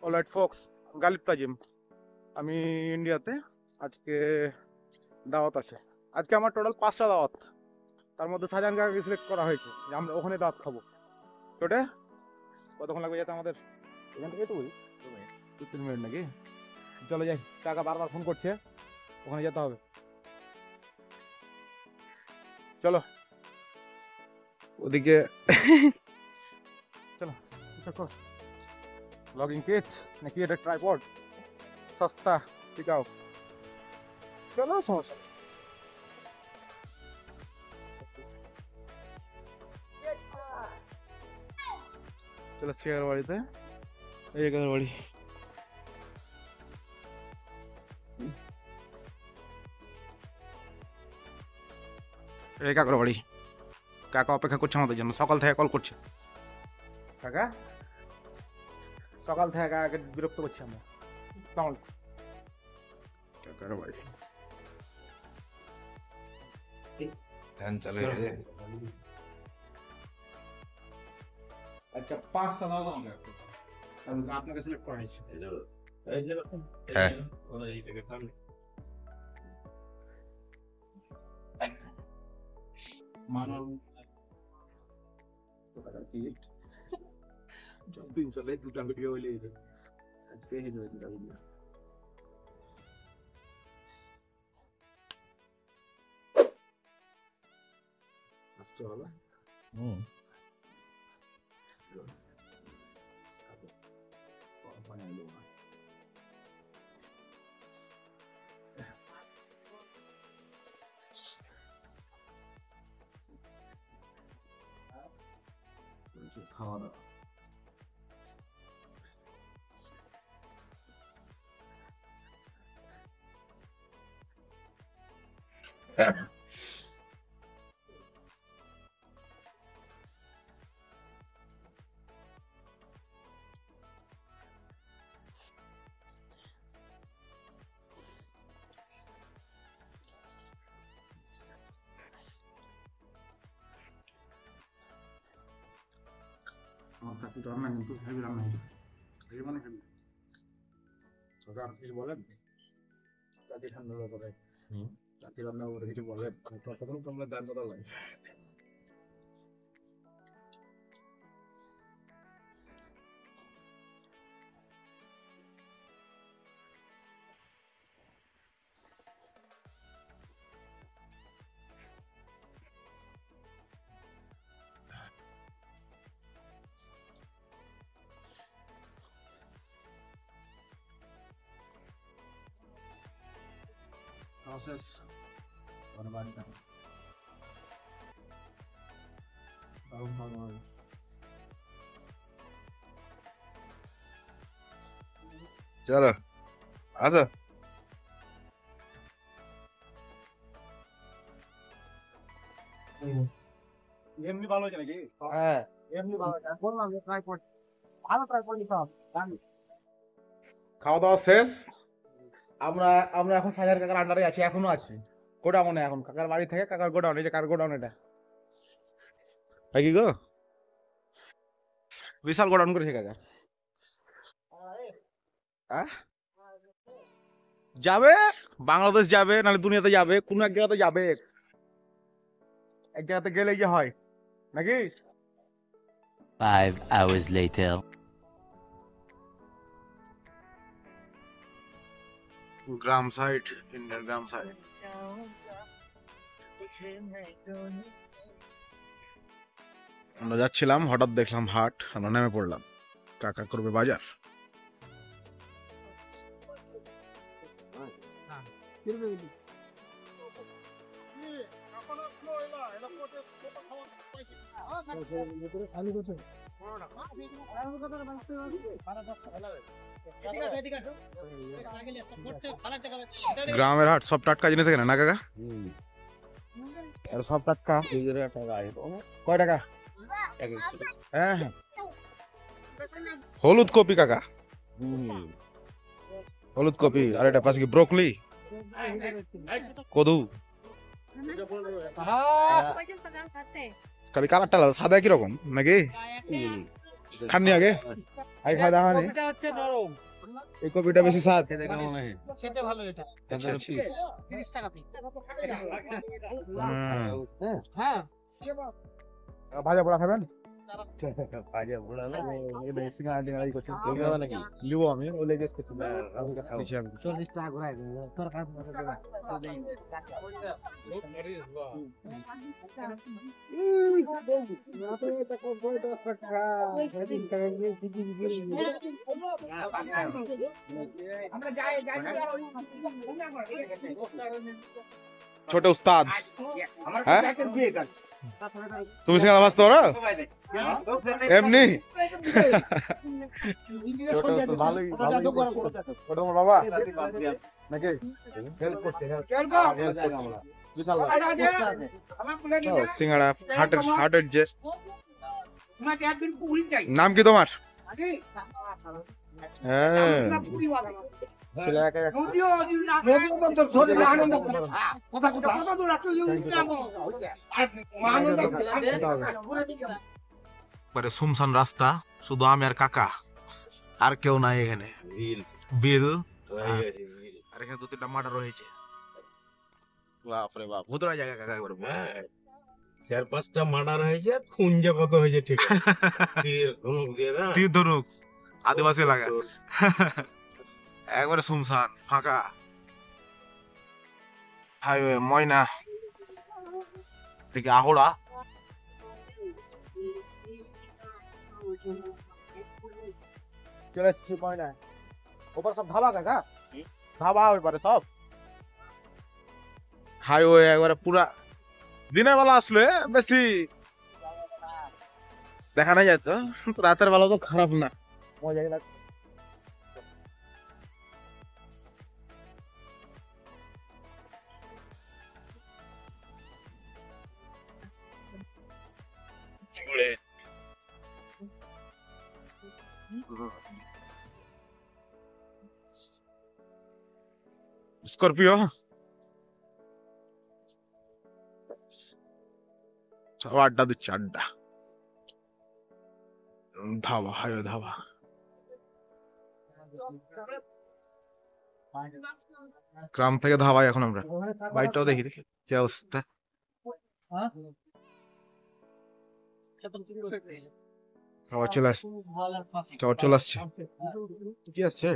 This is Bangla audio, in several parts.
অলরাইট ফোক্স, গালিব তাজিম। আমি ইন্ডিয়াতে, আজকে দাওয়াত আছে। আজকে আমার টোটাল 5টা দাওয়াত, তার মধ্যে শাহজাহান কাকাকে সিলেক্ট করা হয়েছে যে আমরা ওখানে দাওয়াত খাবো। ওটা কতক্ষণ লাগবে যেতে আমাদের এখান থেকে? তো 2-3 মিনিট নাকি? চলে যাই, কাকা বারবার ফোন করছে, ওখানে যেতে হবে। চলো ওদিকে চলো। লগিং কিট নাকি এটা ট্রাইপড সস্তা টিকাও, চলো সমস্যা। চলো চেয়ার বাড়িতে, এই কাকার বাড়ি। এই কাকার বাড়ি। কাকা অপেক্ষা করছে আমাদের জন্য, সকাল থেকে কল করছে। কাকা সকাল থেকে কাকাকে বিরক্ত করছি আমরা। কেমন কাকার বাড়ি ধ্যান চলে গেছে। আচ্ছা 5টা দাও আমাকে, আপনাকে সিলেক্ট করা হয়েছে। হ্যাঁ মানব দিন চলে 2টা ভিডিও হইলে আজকে হয়ে যাবে 2টা ভিডিও। আজকে হলো খাওয়া দাওয়া। আমার কাছে রান্না কিন্তু হেভি রান্না হয়েছে, হেভি মানে হেভি। সরকার কিছু বলেন চাকরি ঠান্ডার ব্যাপারে, চাকরি রান্নার ব্যাপারে কিছু বলেন? তখন তোমরা দান কথা লাগে। Process or what? চলো আচ্ছা এমনি ভালো হয়েছে নাকি? হ্যাঁ এমনি ভালো হয়েছে, বললাম যে ট্রাই কর, ভালো ট্রাই করে নিতে হবে। খাওয়া দাওয়া শেষ। আমরা আমরা এখন সাজার কাকার আন্ডারে আছি, এখনো আছি গোডাউনে। এখন কাকার বাড়ি থেকে কাকার গোডাউন, এই যে কাকার গোডাউন, এটা কি গো বিশাল গোডাউন করেছে কাকা। যাবে বাংলাদেশ যাবে, নাহলে দুনিয়াতে যাবে, কোন এক জায়গাতে যাবে। এক জায়গাতে গেলেই যে হয় নাকি? 5 hours later. গ্রাম সাইড, ইন্ডিয়ান গ্রাম সাইড। আমরা যাচ্ছিলাম, হঠাৎ দেখলাম হাট, আমরা নেমে পড়লাম। কাকা করবে বাজার। গ্রামের হাট, সব টাটকা জিনিস এখানে না কাকা? সব টাটকা। কয় টাকা? হ্যাঁ হ্যাঁ, হলুদ কপি কাকা, হলুদ কপি। আর এটা পাশে কি ব্রোকলি, কদু। খালি কালারটা আলাদা, সাদা কিরকম নাকি? খাননি আগে আগে খাওয়া দাওয়া হয়নি কপিটা হচ্ছে নরম, এই কপিটা বেশি স্বাদ সেটা ভালো এটা। আচ্ছা, আচ্ছা। 30 টাকা পিস। হুম। হ্যাঁ। ভাজা পোড়া খাবেন লিবো আমি ওলে গেছ করছি দিছি আমি 40 টাকা ঘুরাই দিন। তোর কাছে আমরা যাই যাই ছোট উস্তাদ আমার হ্যাঁ? প্যাকেট দিয়ে দেন। তুমি সিঙ্গারা ভাজতে পারো এমনি ভালোই ছোট তোমার বাবা নাকি হেল্প করতে বিশাল সিঙ্গারা হাটের যে তোমাকে একদিন পুরি চাই নাম কি তোমার আগে হ্যাঁ পুরি বাবা ছেলে একা একা নদীও না নদীও তো ধরে আনন্দ করে কথা কথা কথা তো রাখতে যাও আনন্দ একবারে সুমসান রাস্তা শুধু আমি আর কাকা আর কেউ নাই এখানে বিল আর এখানে 2-3টা মার্ডার হয়েছে বাপরে বাপ ভুতুরা জায়গা কাকা একবার 4-5টা মার্ডার হয়েছে, খুঞ্জে কত হয়েছে ঠিক আছে। ধনুক দিয়ে না তীর ধনুক আদিবাসী এলাকা একবারে সুমসান ফাঁকা হাইওয়ে ময়না এদিকে আহড়া চলে এসেছি ময়না ওপর সব ধাবা কাকা ধাবা ওইপারে সব হাইওয়ে একবারে পুরা দিনের বেলা আসলে বেশি দেখা নাই যায় তো রাতের বেলা তো খারাপ না মজাই লাগে স্করপিও সব আড্ডা দিচ্ছে আড্ডা ধাবা হাইওয়ে ধাবা গ্রাম থেকে ধাবায় এখন আমরা বাইকটাও দেখি দেখি কি অবস্থা খাবার চলে আসছে খাবার চলে আসছে কি আসছে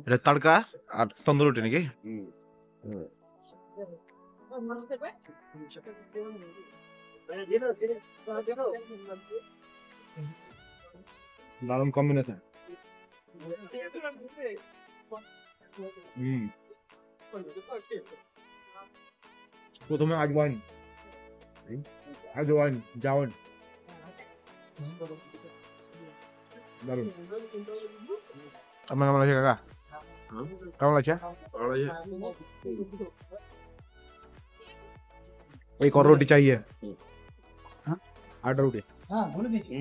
এটা তাড়কা আর তন্দুর রুটি নাকি দারুণ কম্বিনেশন প্রথমে আজওয়াইন জাওয়ান দারুণ আপনার কেমন আছে কাকা কেমন লাগছে एक और रोटी चाहिए हाँ 8 रोटी হ্যাঁ বলে দিচ্ছি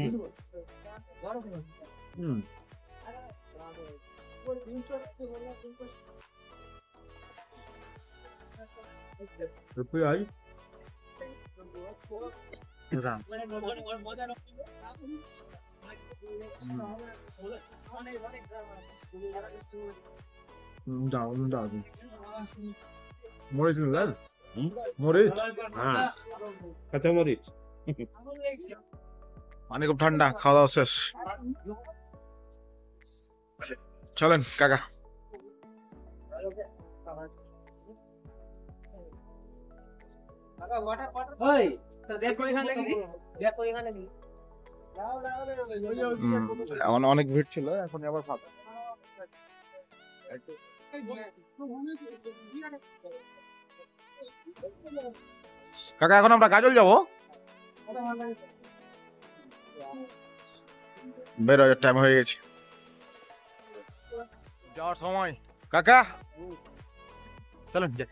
रुपये आई দাও মরিচ নিলেন মরিচ হ্যাঁ কাঁচা মরিচ পানি খুব ঠান্ডা খাওয়া দাওয়া শেষ চলেন কাকা ওই তো দেখো এখানে লাগি দেখো এখানে লাগি এখন অনেক ভিড় ছিল এখন আবার ফাঁকা কাকা এখন আমরা গাজল যাবো বেরোয় টাইম হয়ে গেছে যাওয়ার সময় কাকা চলেন যাই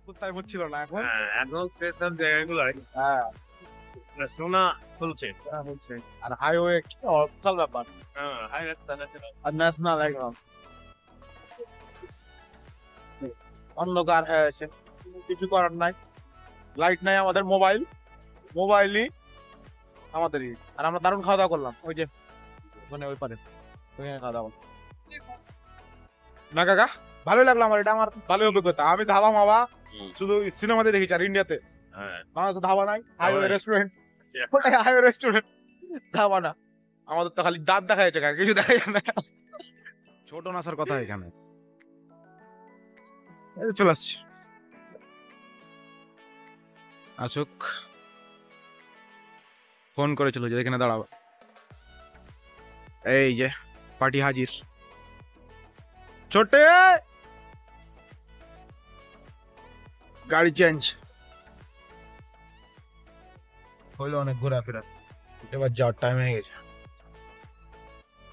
কুত্তায় হচ্ছিল না এখন এখন সেসব জায়গাগুলোয় হ্যাঁ সোনা খুলছে আর হাইওয়ে অস্থাল ব্যাপার হ্যাঁ হাইওয়ে আর ন্যাশনাল একদম অন্ধকার হয়ে আছে কিছু করার নাই লাইট নাই আমাদের মোবাইলই আমাদেরই। আর আমরা দারুণ খাওয়া দাওয়া করলাম ওই যে মানে ওই পারে ওইখানে খাওয়া দাওয়া করলাম। না কাকা ভালোই লাগলো আমার, এটা আমার ভালোই অভিজ্ঞতা। আমি ধাবা মাবা শুধু সিনেমাতে দেখেছি, আর ইন্ডিয়াতে হ্যাঁ বাংলাদেশে ধাবা নাই, হাইওয়ে নাই। রেস্টুরেন্ট, ওটাই হাইওয়ে রেস্টুরেন্ট, ধাবা না। আমাদের তো খালি দাঁত দেখা যাচ্ছে কাকা, কিছু দেখা যায় না। ছোট নাসার কথা এখানে এই যে চলে আসছি, আসুক। ফোন করেছিল যে এখানে দাঁড়াবো, এই যে পার্টি হাজির। ছোটে গাড়ি চেঞ্জ হইলো, অনেক ঘোরাফেরা, এবার যাওয়ার টাইম হয়ে গেছে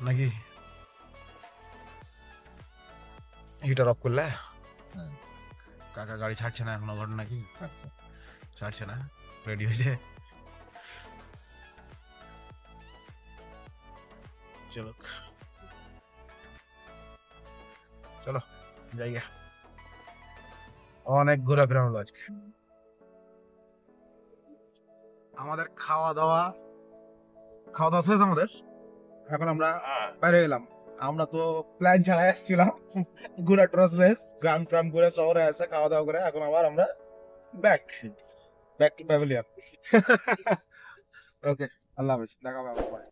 নাকি? হিটার অফ করলে কাকা গাড়ি ছাড়ছে না এখনো, ঘটনা কি ছাড়ছে না, রেডি হয়েছে। চলো চলো জায়গা, অনেক ঘোরাফেরা হলো আজকে। আমাদের খাওয়া দাওয়া শেষ আমাদের, এখন আমরা বাইরে গেলাম। আমরা তো প্ল্যান ছাড়া এসেছিলাম, ঘোরা টোরা শেষ, গ্রাম ট্রাম ঘুরে শহরে এসে খাওয়া দাওয়া করে এখন আবার আমরা ব্যাক টু প্যাভিলিয়ন। ওকে, আল্লাহ হাফেজ, দেখা হবে আবার পরে।